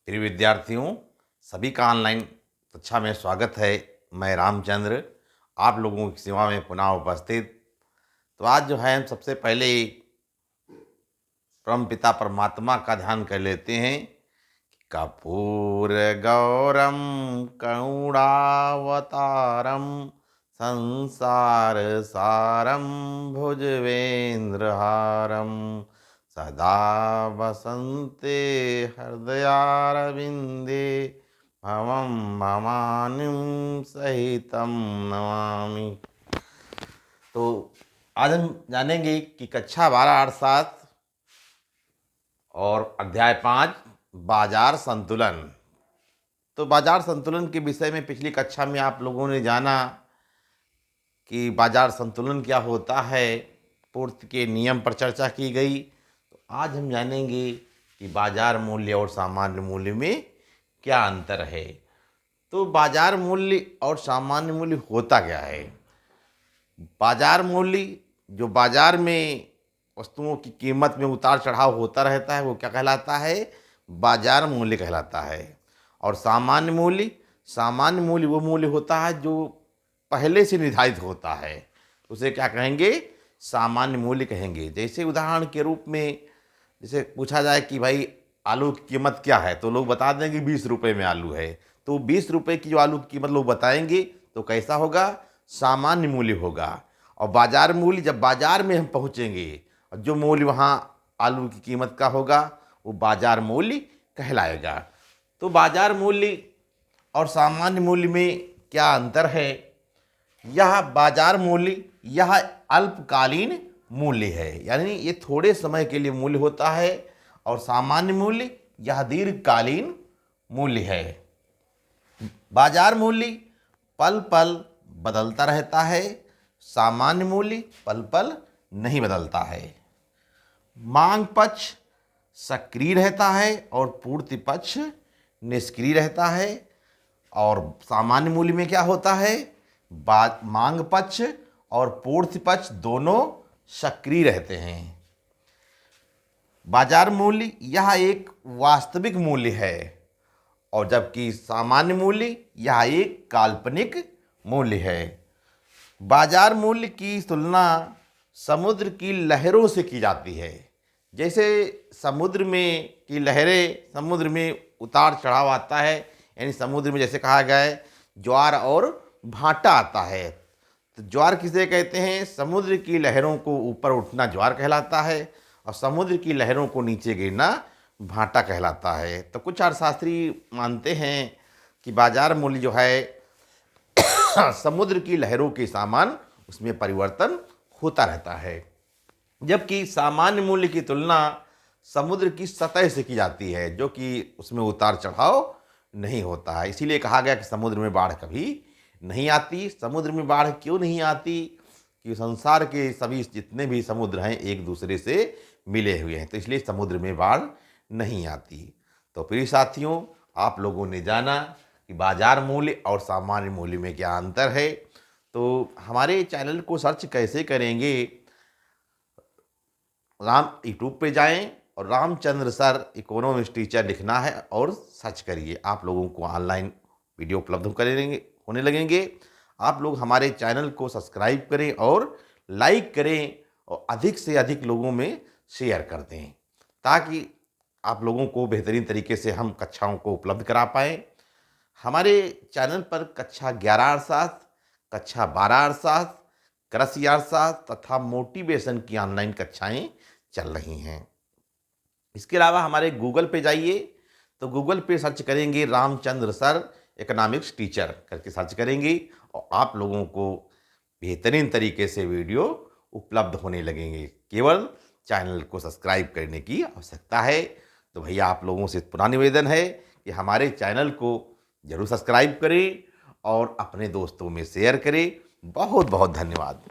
प्रिय विद्यार्थियों, सभी का ऑनलाइन कक्षा में स्वागत है। मैं रामचंद्र आप लोगों की सेवा में पुनः उपस्थित। तो आज जो है हम सबसे पहले परम पिता परमात्मा का ध्यान कर लेते हैं। कर्पूर गौरम करुणावतारम संसार सारम भुजगेन्द्रहारम सदा वसन्ते हृदयारविन्दे भवं भवानीं सहितं नमामि। तो आज हम जानेंगे कि कक्षा 12 अर्थात और अध्याय 5 बाजार संतुलन। तो बाजार संतुलन के विषय में पिछली कक्षा में आप लोगों ने जाना कि बाजार संतुलन क्या होता है, पूर्ति के नियम पर चर्चा की गई। तो आज हम जानेंगे कि बाजार मूल्य और सामान्य मूल्य में क्या अंतर है। तो बाजार मूल्य और सामान्य मूल्य होता क्या है। बाजार मूल्य जो बाजार में वस्तुओं की कीमत में उतार चढ़ाव होता रहता है वो क्या कहलाता है, बाजार मूल्य कहलाता है। और सामान्य मूल्य वो मूल्य होता है जो पहले से निर्धारित होता है, उसे क्या कहेंगे, सामान्य मूल्य कहेंगे। जैसे उदाहरण के रूप में जैसे पूछा जाए कि भाई आलू की कीमत क्या है, तो लोग बता देंगे 20 रुपये में आलू है। तो 20 रुपये की जो आलू की कीमत लोग बताएंगे तो कैसा होगा, सामान्य मूल्य होगा। और बाजार मूल्य जब बाजार में हम पहुँचेंगे और जो मूल्य वहाँ आलू की कीमत का होगा वो बाजार मूल्य कहलाएगा। तो बाजार मूल्य और सामान्य मूल्य में क्या अंतर है। यह बाजार मूल्य यह अल्पकालीन मूल्य है, यानी ये थोड़े समय के लिए मूल्य होता है। और सामान्य मूल्य यह दीर्घकालीन मूल्य है। बाजार मूल्य पल पल बदलता रहता है, सामान्य मूल्य पल पल नहीं बदलता है। मांग पक्ष सक्रिय रहता है और पूर्ति पक्ष निष्क्रिय रहता है। और सामान्य मूल्य में क्या होता है, मांग पक्ष और पूर्ति पक्ष दोनों सक्रिय रहते हैं। बाजार मूल्य यह एक वास्तविक मूल्य है और जबकि सामान्य मूल्य यह एक काल्पनिक मूल्य है। बाजार मूल्य की तुलना समुद्र की लहरों से की जाती है। जैसे समुद्र में की लहरें, समुद्र में उतार चढ़ाव आता है, यानी समुद्र में जैसे कहा गया है ज्वार और भाटा आता है। तो ज्वार किसे कहते हैं, समुद्र की लहरों को ऊपर उठना ज्वार कहलाता है और समुद्र की लहरों को नीचे गिरना भाटा कहलाता है। तो कुछ अर्थशास्त्री मानते हैं कि बाजार मूल्य जो है समुद्र की लहरों के समान उसमें परिवर्तन होता रहता है, जबकि सामान्य मूल्य की तुलना समुद्र की सतह से की जाती है जो कि उसमें उतार चढ़ाव नहीं होता है। इसीलिए कहा गया कि समुद्र में बाढ़ कभी नहीं आती। समुद्र में बाढ़ क्यों नहीं आती कि संसार के सभी जितने भी समुद्र हैं एक दूसरे से मिले हुए हैं, तो इसलिए समुद्र में बाढ़ नहीं आती। तो प्रिय साथियों, आप लोगों ने जाना कि बाजार मूल्य और सामान्य मूल्य में क्या अंतर है। तो हमारे चैनल को सर्च कैसे करेंगे, यूट्यूब पे जाएं और रामचंद्र सर इकोनॉमिक्स टीचर लिखना है और सर्च करिए। आप लोगों को ऑनलाइन वीडियो उपलब्ध होने लगेंगे। आप लोग हमारे चैनल को सब्सक्राइब करें और लाइक करें और अधिक से अधिक लोगों में शेयर कर दें ताकि आप लोगों को बेहतरीन तरीके से हम कक्षाओं को उपलब्ध करा पाएँ। हमारे चैनल पर कक्षा 11 अर्थशास्त्र, कक्षा 12 अर्थशास्त्र, कृषि अर्थशास्त्र तथा मोटिवेशन की ऑनलाइन कक्षाएं चल रही हैं। इसके अलावा हमारे गूगल पे जाइए, तो गूगल पे सर्च करेंगे रामचंद्र सर इकोनॉमिक्स टीचर करके सर्च करेंगे और आप लोगों को बेहतरीन तरीके से वीडियो उपलब्ध होने लगेंगे। केवल चैनल को सब्सक्राइब करने की आवश्यकता है। तो भैया आप लोगों से पुनः निवेदन है कि हमारे चैनल को जरूर सब्सक्राइब करें और अपने दोस्तों में शेयर करें। बहुत बहुत धन्यवाद।